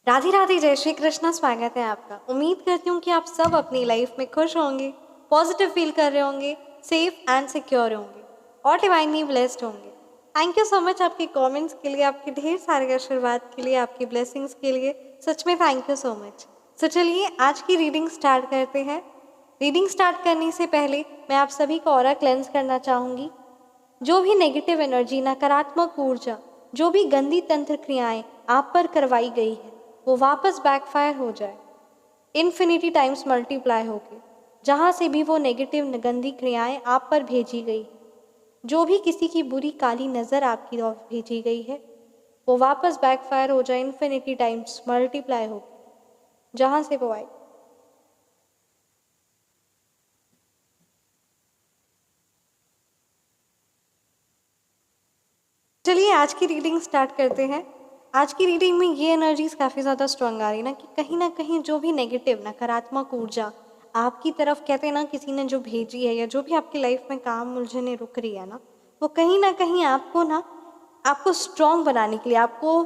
राधे राधे, जय श्री कृष्णा। स्वागत है आपका। उम्मीद करती हूँ कि आप सब अपनी लाइफ में खुश होंगे, पॉजिटिव फील कर रहे होंगे, सेफ एंड सिक्योर होंगे और डिवाइनली ब्लेस्ड होंगे। थैंक यू सो मच आपके कमेंट्स के लिए, आपके ढेर सारे आशीर्वाद के लिए, आपकी ब्लेसिंग्स के लिए। सच में थैंक यू सो मच। तो चलिए आज की रीडिंग स्टार्ट करते हैं। रीडिंग स्टार्ट करने से पहले मैं आप सभी को ऑरा क्लेंस करना चाहूँगी। जो भी नेगेटिव एनर्जी, नकारात्मक ऊर्जा, जो भी गंदी तंत्र क्रियाएं आप पर करवाई गई है वो वापस बैकफायर हो जाए, इन्फिनिटी टाइम्स मल्टीप्लाई होके। जहाँ से भी वो नेगेटिव गंदी क्रियाएं आप पर भेजी गई, जो भी किसी की बुरी काली नज़र आपकी ओर भेजी गई है, वो वापस बैकफायर हो जाए, इन्फिनिटी टाइम्स मल्टीप्लाई होके जहाँ से वो आए। चलिए आज की रीडिंग स्टार्ट करते हैं। आज की रीडिंग में ये एनर्जीज काफ़ी ज़्यादा स्ट्रांग आ रही ना कि ना कहीं जो भी नेगेटिव नकारात्मक ऊर्जा आपकी तरफ कहते हैं ना किसी ने जो भेजी है, या जो भी आपकी लाइफ में काम उलझने रुक रही है वो कहीं ना कहीं आपको स्ट्रांग बनाने के लिए, आपको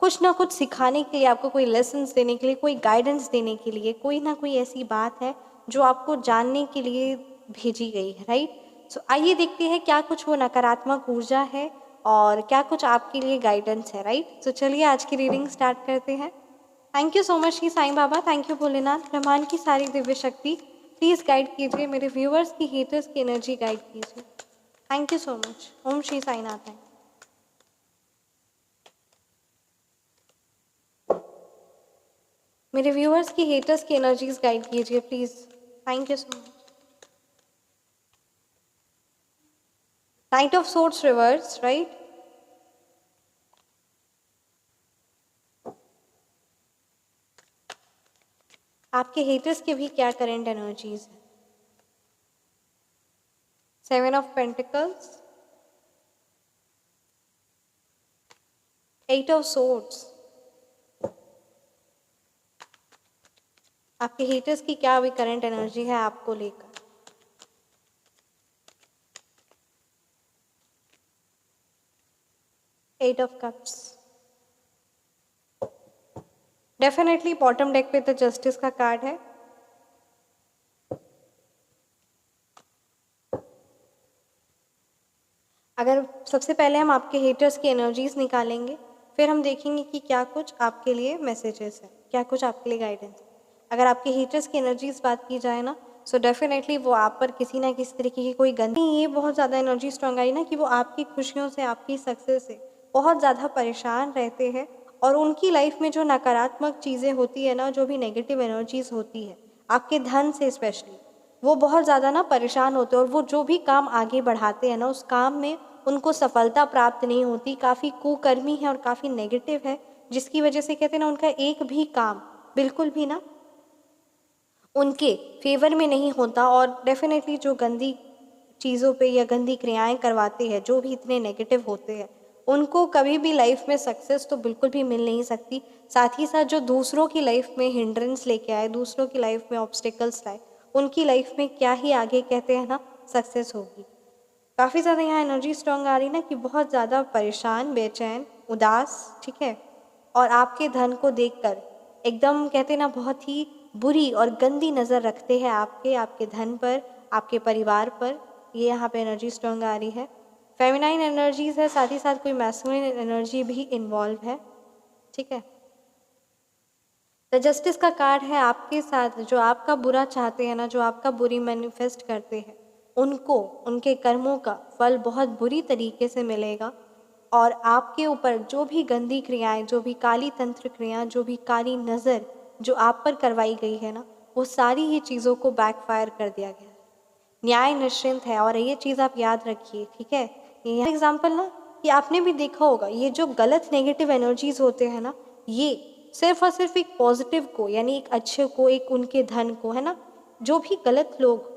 कुछ ना कुछ सिखाने के लिए, आपको कोई लेसन्स देने के लिए, कोई गाइडेंस देने के लिए, कोई ना कोई ऐसी बात है जो आपको जानने के लिए भेजी गई है, राइट। सो आइए देखते हैं क्या कुछ वो नकारात्मक ऊर्जा है और क्या कुछ आपके लिए गाइडेंस है, राइट। तो चलिए आज की रीडिंग स्टार्ट करते हैं। Thank you so much Shri Sai Baba, thank you Bholenath, ब्रह्मांड की सारी दिव्य शक्ति प्लीज़ गाइड कीजिए, मेरे व्यूअर्स की हेटर्स की एनर्जी गाइड कीजिए। Thank you so much. Om Shri Sainath है। मेरे व्यूअर्स की हेटर्स की एनर्जीज गाइड कीजिए please. Thank you so much. Knight of swords reverse, right. आपके हेटर्स के भी क्या करंट एनर्जीज है। 7 ऑफ पेंटिकल्स, 8 ऑफ सोर्ड्स। आपके हेटर्स की क्या अभी करंट एनर्जी है आपको लेकर। Eight of cups. Definitely bottom deck पे द जस्टिस का कार्ड है। अगर सबसे पहले हम आपके हेटर्स की एनर्जीज निकालेंगे, फिर हम देखेंगे कि क्या कुछ आपके लिए मैसेजेस है, क्या कुछ आपके लिए गाइडेंस है। अगर आपके हेटर्स की एनर्जीज बात की जाए ना, सो डेफिनेटली वो आप पर किसी ना किसी तरीके की कोई गंदी, ये बहुत ज़्यादा एनर्जी स्ट्रॉन्ग आई ना कि वो आपकी खुशियों से, आपकी सक्सेस से बहुत ज़्यादा परेशान रहते हैं। और उनकी लाइफ में जो नकारात्मक चीज़ें होती है ना, जो भी नेगेटिव एनर्जीज होती है आपके धन से स्पेशली, वो बहुत ज़्यादा ना परेशान होते हैं। और वो जो भी काम आगे बढ़ाते हैं ना, उस काम में उनको सफलता प्राप्त नहीं होती। काफ़ी कुकर्मी है और काफ़ी नेगेटिव है, जिसकी वजह से कहते हैं ना उनका एक भी काम बिल्कुल भी ना उनके फेवर में नहीं होता। और डेफिनेटली जो गंदी चीज़ों पे या गंदी क्रियाएं करवाते हैं, जो भी इतने नेगेटिव होते हैं, उनको कभी भी लाइफ में सक्सेस तो बिल्कुल भी मिल नहीं सकती। साथ ही साथ जो दूसरों की लाइफ में हिंड्रेंस लेके आए, दूसरों की लाइफ में ऑब्स्टिकल्स लाए, उनकी लाइफ में क्या ही आगे कहते हैं ना सक्सेस होगी। काफ़ी ज़्यादा यहाँ एनर्जी स्ट्रॉन्ग आ रही ना कि बहुत ज़्यादा परेशान, बेचैन, उदास, ठीक है। और आपके धन को देखकर एकदम कहते ना बहुत ही बुरी और गंदी नज़र रखते हैं आपके धन पर, आपके परिवार पर। ये यहाँ पे एनर्जी स्ट्रॉन्ग आ रही है। फेमिनाइन एनर्जीज है, साथ ही साथ कोई मैस्कुलिन एनर्जी भी इन्वॉल्व है, ठीक है। द जस्टिस का कार्ड है आपके साथ। जो आपका बुरा चाहते हैं ना, जो आपका बुरी मैनिफेस्ट करते हैं, उनको उनके कर्मों का फल बहुत बुरी तरीके से मिलेगा। और आपके ऊपर जो भी गंदी क्रियाएं, जो भी काली तंत्र क्रियाएं, जो भी काली नज़र जो आप पर करवाई गई है ना, वो सारी ही चीज़ों को बैकफायर कर दिया गया है। न्याय निश्चिंत है। और ये चीज़ आप याद रखिए, ठीक है। ये एग्जाम्पल ना कि आपने भी देखा होगा, ये जो गलत नेगेटिव एनर्जीज होते हैं ना, ये सिर्फ और सिर्फ एक पॉजिटिव को, यानी एक अच्छे को, एक उनके धन को, है ना। जो भी गलत लोग,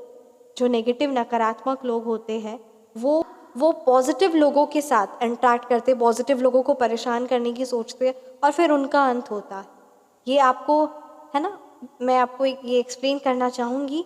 जो नेगेटिव नकारात्मक लोग होते हैं, वो पॉजिटिव लोगों के साथ इंटरेक्ट करते, पॉजिटिव लोगों को परेशान करने की सोचते हैं और फिर उनका अंत होता है। ये आपको, है ना, मैं आपको ये एक्सप्लेन करना चाहूँगी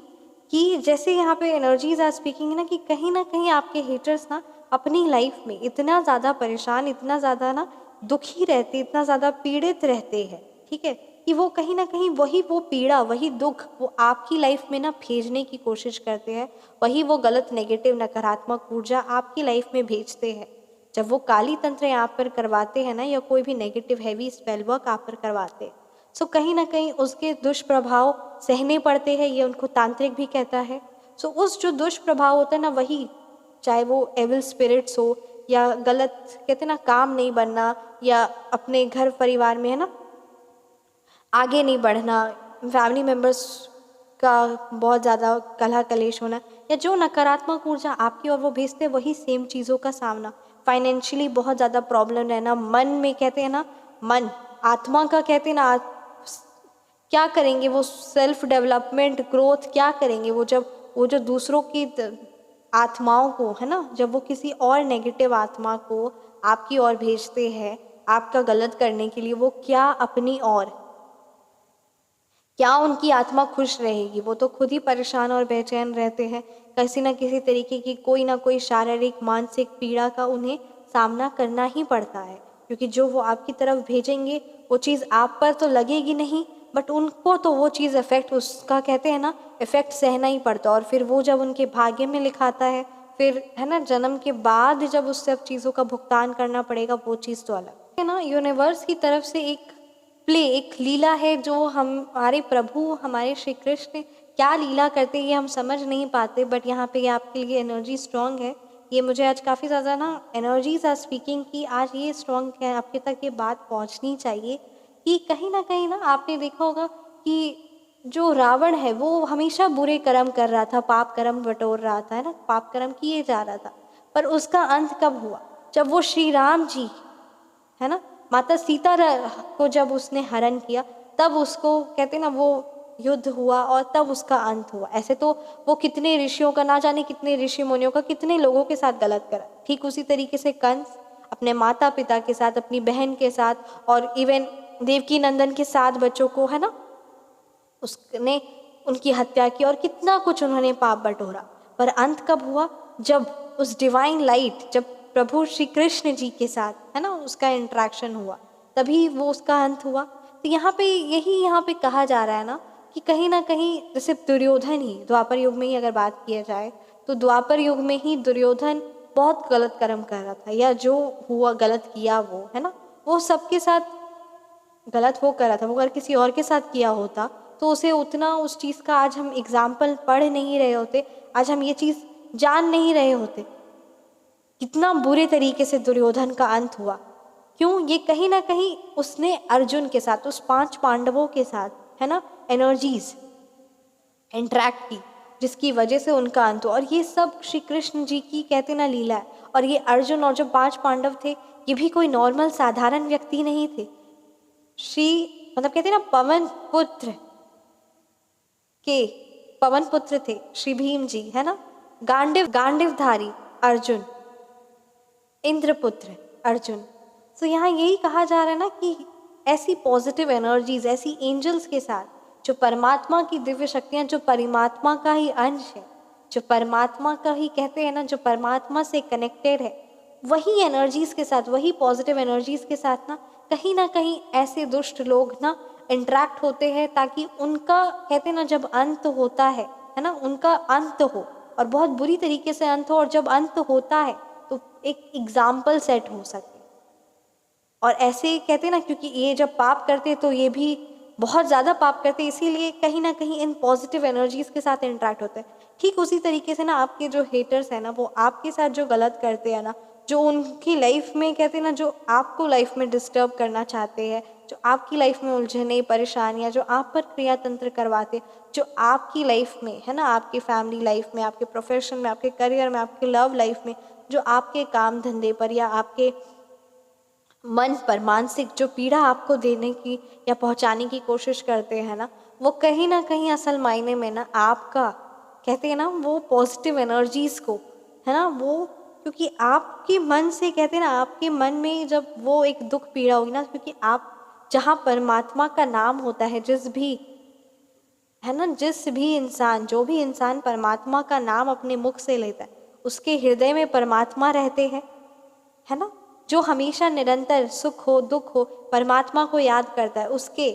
कि जैसे यहाँ पे एनर्जीज आर स्पीकिंग ना कि कहीं ना कहीं आपके हेटर्स ना अपनी लाइफ में इतना ज़्यादा परेशान, इतना ज़्यादा ना दुखी रहते, इतना ज़्यादा पीड़ित रहते हैं, ठीक है, कि वो कहीं ना कहीं वही वो पीड़ा, वही दुख वो आपकी लाइफ में ना भेजने की कोशिश करते हैं, वही वो गलत नेगेटिव नकारात्मक ऊर्जा आपकी लाइफ में भेजते हैं। जब वो काली तंत्र आप पर करवाते हैं ना, या कोई भी नेगेटिव हैवी स्पेल वर्क आप पर करवाते हैं, सो कहीं ना कहीं उसके दुष्प्रभाव सहने पड़ते हैं, ये उनको तांत्रिक भी कहता है। सो उस जो दुष्प्रभाव होता है ना, वही चाहे वो एविल स्पिरिट्स हो, या गलत कहते हैं ना काम नहीं बनना, या अपने घर परिवार में है ना आगे नहीं बढ़ना, फैमिली मेम्बर्स का बहुत ज़्यादा कलह कलेश होना, या जो नकारात्मक ऊर्जा आपकी और वो भेजते हैं, वही सेम चीज़ों का सामना, फाइनेंशियली बहुत ज़्यादा प्रॉब्लम रहना, मन में कहते हैं ना, मन आत्मा का कहते हैं ना, क्या करेंगे वो सेल्फ डेवलपमेंट ग्रोथ क्या करेंगे वो, जब वो जो दूसरों की आत्माओं को है ना, जब वो किसी और नेगेटिव आत्मा को आपकी ओर भेजते हैं आपका गलत करने के लिए, वो क्या अपनी ओर, क्या उनकी आत्मा खुश रहेगी? वो तो खुद ही परेशान और बेचैन रहते हैं। किसी न किसी तरीके की कोई ना कोई शारीरिक मानसिक पीड़ा का उन्हें सामना करना ही पड़ता है, क्योंकि जो वो आपकी तरफ भेजेंगे वो चीज़ आप पर तो लगेगी नहीं, बट उनको तो वो चीज़ इफेक्ट, उसका कहते हैं ना इफेक्ट सहना ही पड़ता, और फिर वो जब उनके भाग्य में लिखाता है, फिर है ना जन्म के बाद जब उस सब चीज़ों का भुगतान करना पड़ेगा, वो चीज़ तो अलग है ना। यूनिवर्स की तरफ से एक प्ले, एक लीला है, जो हमारे प्रभु हमारे श्री कृष्ण क्या लीला करते हैं ये हम समझ नहीं पाते, बट यहाँ पे ये आपके लिए एनर्जी स्ट्रांग है। ये मुझे आज काफ़ी ज़्यादा ना एनर्जीज आर स्पीकिंग की, आज ये स्ट्रांग है, आपके तक ये बात पहुँचनी चाहिए कि कहीं ना आपने देखा होगा कि जो रावण है वो हमेशा बुरे कर्म कर रहा था, पाप कर्म बटोर रहा था, है ना, पाप कर्म किए जा रहा था, पर उसका अंत कब हुआ? जब वो श्री राम जी है ना, माता सीता को जब उसने हरण किया, तब उसको कहते ना वो युद्ध हुआ और तब उसका अंत हुआ। ऐसे तो वो कितने ऋषियों का, ना जाने कितने ऋषि मुनियों का, कितने लोगों के साथ गलत करा। ठीक उसी तरीके से कंस अपने माता पिता के साथ, अपनी बहन के साथ, और इवन देवकी नंदन के 7 बच्चों को है ना उसने उनकी हत्या की, और कितना कुछ उन्होंने पाप बटोरा। पर अंत कब हुआ? जब उस डिवाइन लाइट, जब प्रभु श्री कृष्ण जी के साथ है ना उसका इंटरेक्शन हुआ, तभी वो उसका अंत हुआ। तो यहाँ पे यही यहाँ पे कहा जा रहा है ना कि कहीं ना कहीं जैसे दुर्योधन ही, द्वापर युग में ही अगर बात किया जाए तो द्वापर युग में ही दुर्योधन बहुत गलत कर्म कर रहा था, या जो हुआ गलत किया वो है ना, वो सबके साथ गलत वो कर रहा था। वो अगर किसी और के साथ किया होता तो उसे उतना उस चीज़ का आज हम एग्जाम्पल पढ़ नहीं रहे होते, आज हम ये चीज़ जान नहीं रहे होते कितना बुरे तरीके से दुर्योधन का अंत हुआ। क्यों? ये कहीं ना कहीं उसने अर्जुन के साथ, उस 5 पांडवों के साथ है ना एनर्जीज इंटरेक्ट की, जिसकी वजह से उनका अंत हुआ। और ये सब श्री कृष्ण जी की कहते ना लीला है। और ये अर्जुन और जो 5 पांडव थे, ये भी कोई नॉर्मल साधारण व्यक्ति नहीं थे। मतलब कहते ना पवन पुत्र थे श्री भीम जी, है ना, गांडीवधारी अर्जुन, इंद्रपुत्र अर्जुन। तो यहाँ यही कहा जा रहा है ना कि ऐसी पॉजिटिव एनर्जीज, ऐसी एंजल्स के साथ, जो परमात्मा की दिव्य शक्तियाँ, जो परमात्मा का ही अंश है, जो परमात्मा का ही कहते हैं ना, जो परमात्मा से कनेक्टेड है, वही एनर्जीज के साथ, वही पॉजिटिव एनर्जीज के साथ ना कहीं ऐसे दुष्ट लोग ना इंटरेक्ट होते हैं, ताकि उनका कहते ना जब अंत होता है ना, उनका अंत हो और बहुत बुरी तरीके से अंत हो, और जब अंत होता है तो एक एग्जाम्पल सेट हो सके। और ऐसे कहते ना, क्योंकि ये जब पाप करते तो ये भी बहुत ज़्यादा पाप करते, इसीलिए कहीं ना कहीं इन पॉजिटिव एनर्जीज के साथ इंटरेक्ट होते हैं। ठीक उसी तरीके से ना आपके जो हेटर्स हैं ना, वो आपके साथ जो गलत करते हैं ना, जो उनकी लाइफ में कहते हैं ना, जो आपको लाइफ में डिस्टर्ब करना चाहते हैं, जो आपकी लाइफ में उलझने परेशानियाँ, जो आप पर क्रिया तंत्र करवाते, जो आपकी लाइफ में है ना, आपकी फैमिली लाइफ में, आपके प्रोफेशन में, आपके करियर में, आपके लव लाइफ में, जो आपके काम धंधे पर या आपके मन पर मानसिक जो पीड़ा आपको देने की या पहुंचाने की कोशिश करते हैं ना, वो कहीं ना कहीं असल मायने में ना आपका कहते हैं ना वो पॉजिटिव एनर्जीज को है ना, वो क्योंकि आपके मन से कहते हैं ना, आपके मन में जब वो एक दुख पीड़ा होगी ना, क्योंकि आप जहाँ परमात्मा का नाम होता है, जिस भी इंसान, जो भी इंसान परमात्मा का नाम अपने मुख से लेता है, उसके हृदय में परमात्मा रहते हैं, है ना। जो हमेशा निरंतर सुख हो दुख हो परमात्मा को याद करता है, उसके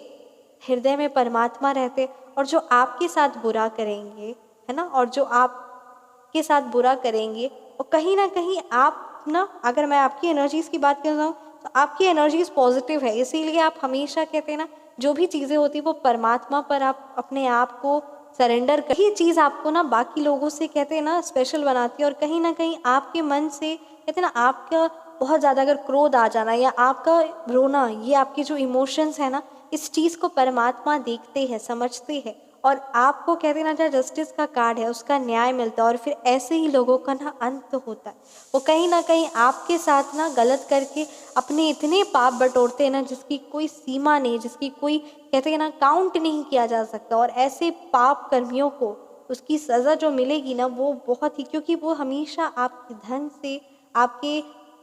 हृदय में परमात्मा रहते। और जो आपके साथ बुरा करेंगे, है ना, और जो आपके साथ बुरा करेंगे, और कहीं ना कहीं आप ना, अगर मैं आपकी एनर्जीज़ की बात कर रहा हूँ तो आपकी एनर्जीज पॉजिटिव है, इसीलिए आप हमेशा कहते हैं ना, जो भी चीज़ें होती वो परमात्मा पर आप अपने आप को सरेंडर कर, ये चीज़ आपको ना बाकी लोगों से कहते हैं ना स्पेशल बनाती है। और कहीं ना कहीं आपके मन से कहते हैं ना, आपका बहुत ज़्यादा अगर क्रोध आ जाना या आपका रोना, ये आपके जो इमोशंस है ना, इस चीज़ को परमात्मा देखते हैं, समझते हैं, और आपको कहते हैं ना, जहाँ जस्टिस का कार्ड है उसका न्याय मिलता है। और फिर ऐसे ही लोगों का ना अंत होता है। वो कहीं ना कहीं आपके साथ ना गलत करके अपने इतने पाप बटोरते हैं ना, जिसकी कोई सीमा नहीं, जिसकी कोई कहते हैं ना काउंट नहीं किया जा सकता। और ऐसे पाप कर्मियों को उसकी सज़ा जो मिलेगी ना, वो बहुत ही, क्योंकि वो हमेशा आपके धन से, आपके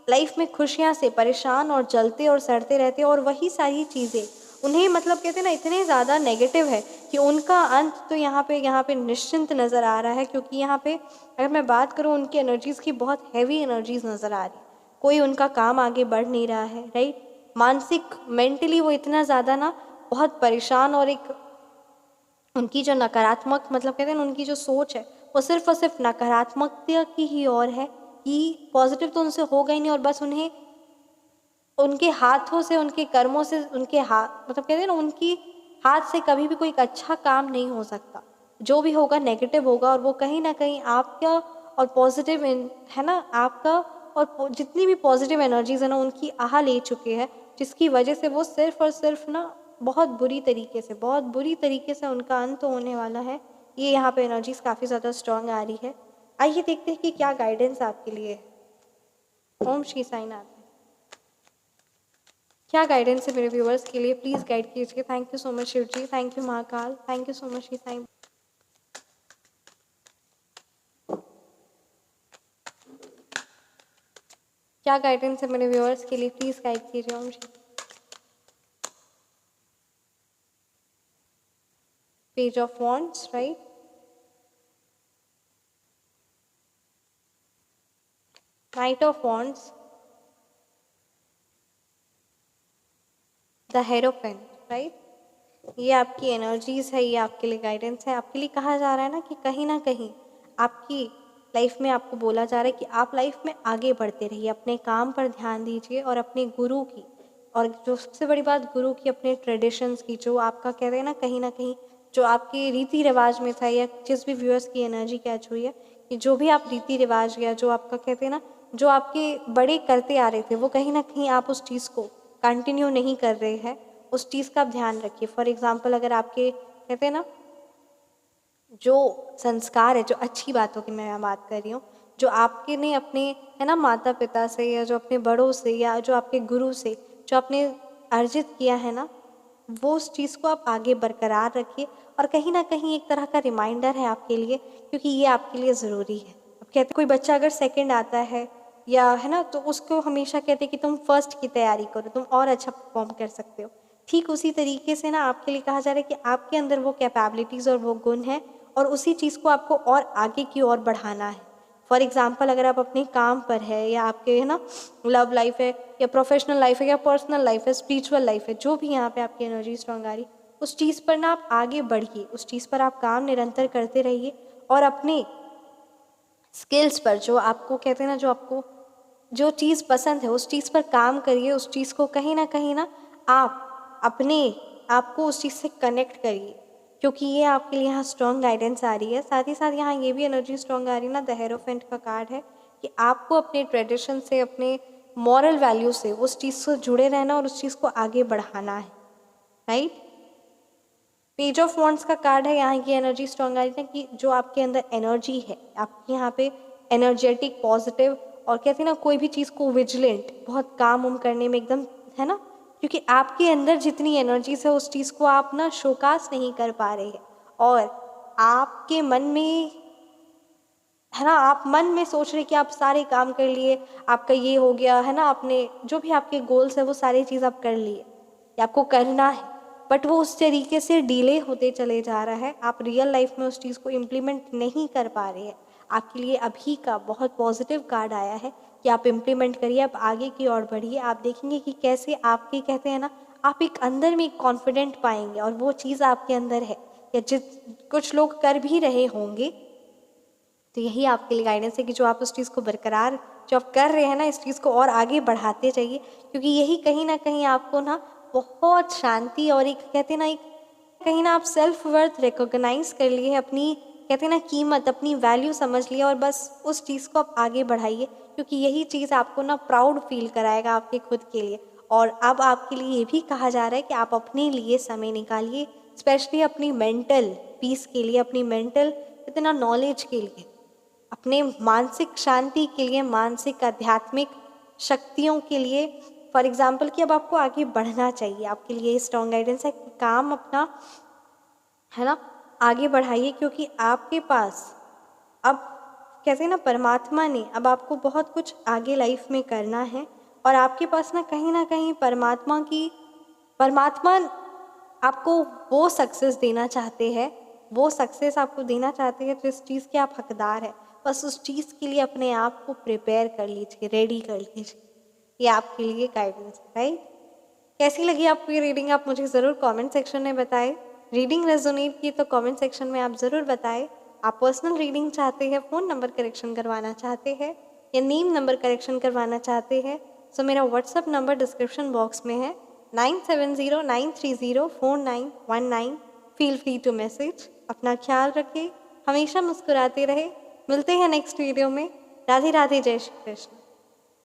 लाइफ में खुशियाँ से परेशान और जलते और सड़ते रहते हैं। और वही सारी चीज़ें उन्हें मतलब कहते हैं ना इतने ज़्यादा नेगेटिव है कि उनका अंत तो यहाँ पे निश्चिंत नज़र आ रहा है। क्योंकि यहाँ पे अगर मैं बात करूँ उनकी एनर्जीज़ की, बहुत हैवी एनर्जीज़ नज़र आ रही है। कोई उनका काम आगे बढ़ नहीं रहा है, राइट। मानसिक मेंटली वो इतना ज़्यादा ना बहुत परेशान, और एक उनकी जो नकारात्मक मतलब कहते हैं ना, उनकी जो सोच है वो सिर्फ और सिर्फ नकारात्मकता की ही ओर है कि पॉजिटिव तो उनसे होगा ही नहीं। और बस उन्हें उनके हाथों से, उनके कर्मों से, उनके हाथ मतलब कहते हैं ना, उनकी हाथ से कभी भी कोई एक अच्छा काम नहीं हो सकता। जो भी होगा नेगेटिव होगा। और वो कहीं ना कहीं आपका और पॉजिटिव है ना, आपका और जितनी भी पॉजिटिव एनर्जीज है ना, उनकी आह ले चुके हैं, जिसकी वजह से वो सिर्फ और सिर्फ ना बहुत बुरी तरीके से उनका अंत होने वाला है। ये यहाँ पे एनर्जीज काफ़ी ज़्यादा स्ट्रांग आ रही है। आइए देखते हैं कि क्या गाइडेंस आपके लिए है। ओम श्री साईनाथ। क्या गाइडेंस है मेरे व्यूअर्स के लिए, प्लीज़ गाइड कीजिए। Thank you so much Shiv ji, thank you Mahakal, thank you so much Shri Sai. क्या गाइडेंस है मेरे व्यूअर्स के लिए, प्लीज़ गाइड कीजिए। Om Shri. Page of wands, right. Knight of wands, the hierophant, right. ये आपकी एनर्जीज है, ये आपके लिए गाइडेंस है। आपके लिए कहा जा रहा है ना कहीं आपकी लाइफ में आपको बोला जा रहा है कि आप लाइफ में आगे बढ़ते रहिए, अपने काम पर ध्यान दीजिए, और अपने गुरु की, और जो सबसे बड़ी बात गुरु की, अपने ट्रेडिशंस की, जो आपका कहते हैं ना कहीं जो आपके रीति रिवाज में था, या जिस भी व्यूअर्स की एनर्जी कैच हुई है कि जो भी आप रीति रिवाज या जो आपका कहते हैं ना, जो आपके बड़े करते आ रहे थे, वो कहीं ना कहीं आप उस चीज़ को कंटिन्यू नहीं कर रहे हैं। उस चीज़ का आप ध्यान रखिए। फॉर एग्जाम्पल, अगर आपके कहते हैं ना जो संस्कार है, जो अच्छी बातों की मैं बात कर रही हूँ, जो आपके ने अपने है ना माता पिता से, या जो अपने बड़ों से, या जो आपके गुरु से जो आपने अर्जित किया है ना, वो उस चीज़ को आप आगे बरकरार रखिए। और कहीं ना कहीं एक तरह का रिमाइंडर है आपके लिए, क्योंकि ये आपके लिए ज़रूरी है। अब कहते हैं कोई बच्चा अगर सेकंड आता है या है ना, तो उसको हमेशा कहते हैं कि तुम फर्स्ट की तैयारी करो, तुम और अच्छा परफॉर्म कर सकते हो। ठीक उसी तरीके से ना आपके लिए कहा जा रहा है कि आपके अंदर वो कैपेबिलिटीज़ और वो गुण है, और उसी चीज़ को आपको और आगे की ओर बढ़ाना है। फॉर एग्जाम्पल, अगर आप अपने काम पर है, या आपके है ना लव लाइफ है, या प्रोफेशनल लाइफ है, या पर्सनल लाइफ है, स्पिरिचुअल लाइफ है, जो भी यहाँ पे आपकी एनर्जी स्ट्रॉन्ग आ रही, उस चीज़ पर ना आप आगे बढ़िए, उस चीज़ पर आप काम निरंतर करते रहिए। और अपने स्किल्स पर, जो आपको कहते हैं ना, जो आपको जो चीज़ पसंद है, उस चीज़ पर काम करिए। उस चीज़ को कहीं ना आप अपने आपको उस चीज़ से कनेक्ट करिए, क्योंकि ये आपके लिए यहाँ स्ट्रॉन्ग गाइडेंस आ रही है। साथ ही साथ यहाँ ये भी एनर्जी स्ट्रॉन्ग आ रही है ना, द हेरोफेंट का कार्ड है कि आपको अपने ट्रेडिशन से, अपने मॉरल वैल्यू से उस चीज़ से जुड़े रहना और उस चीज़ को आगे बढ़ाना है, राइट। पेज ऑफ वॉन्ड्स का कार्ड है, यहाँ की एनर्जी स्ट्रॉन्ग आ रही है कि जो आपके अंदर एनर्जी है, आपके यहाँ पे एनर्जेटिक, पॉजिटिव, और कहते हैं ना कोई भी चीज़ को विजिलेंट, बहुत काम उम करने में एकदम, है ना, क्योंकि आपके अंदर जितनी एनर्जीज है उस चीज़ को आप ना शोकास नहीं कर पा रहे हैं। और आपके मन में है ना, आप मन में सोच रहे कि आप सारे काम कर लिए, आपका ये हो गया है ना, आपने जो भी आपके गोल्स है वो सारी चीज़ आप कर लिए, या आपको करना है, बट वो उस तरीके से डिले होते चले जा रहा है। आप रियल लाइफ में उस चीज़ को इम्प्लीमेंट नहीं कर पा रहे हैं। आपके लिए अभी का बहुत पॉजिटिव कार्ड आया है कि आप इम्प्लीमेंट करिए, आप आगे की ओर बढ़िए। आप देखेंगे कि कैसे आपके, कहते हैं ना, आप एक अंदर में एक कॉन्फिडेंट पाएंगे और वो चीज़ आपके अंदर है, या कुछ लोग कर भी रहे होंगे। तो यही आपके लिए गाइडेंस है कि जो आप उस चीज़ को बरकरार, जो आप कर रहे हैं ना, इस चीज़ को और आगे बढ़ाते जाइए, क्योंकि यही कहीं ना कहीं आपको ना बहुत शांति और एक, कहते हैं ना, एक कहीं ना आप सेल्फ वर्थ रिकॉग्नाइज कर लिए, अपनी, कहते हैं ना, कीमत, अपनी वैल्यू समझ लिया, और बस उस चीज़ को आप आगे बढ़ाइए, क्योंकि यही चीज़ आपको ना प्राउड फील कराएगा आपके खुद के लिए। और अब आपके लिए ये भी कहा जा रहा है कि आप अपने लिए समय निकालिए, स्पेशली अपनी मेंटल पीस के लिए, अपनी मेंटल इतना नॉलेज के लिए, अपने मानसिक शांति के लिए, मानसिक आध्यात्मिक शक्तियों के लिए। फॉर एग्जाम्पल कि अब आपको आगे बढ़ना चाहिए, आपके लिए स्ट्रॉन्ग गाइडेंस है कि काम अपना, है ना, आगे बढ़ाइए, क्योंकि आपके पास अब, कहते हैं ना, परमात्मा ने अब आपको बहुत कुछ आगे लाइफ में करना है, और आपके पास ना कहीं परमात्मा आपको वो सक्सेस देना चाहते हैं, वो सक्सेस आपको देना चाहते हैं जिस चीज़ के आप हकदार हैं। बस उस चीज़ के लिए अपने आप को प्रिपेयर कर लीजिए, रेडी कर लीजिए। ये आपके लिए गाइडेंस है, राइट। कैसी लगी आपको ये रीडिंग, आप मुझे ज़रूर कमेंट सेक्शन में बताएं। रीडिंग रेजोनेट की तो कमेंट सेक्शन में आप ज़रूर बताएं। आप पर्सनल रीडिंग चाहते हैं, फ़ोन नंबर करेक्शन करवाना चाहते हैं, या नेम नंबर करेक्शन करवाना चाहते हैं, तो मेरा व्हाट्सअप नंबर डिस्क्रिप्शन बॉक्स में है, 9709304919। Feel free to message. अपना ख्याल रखें, हमेशा मुस्कुराते रहे। मिलते हैं नेक्स्ट वीडियो में। राधे राधे, जय श्री कृष्ण।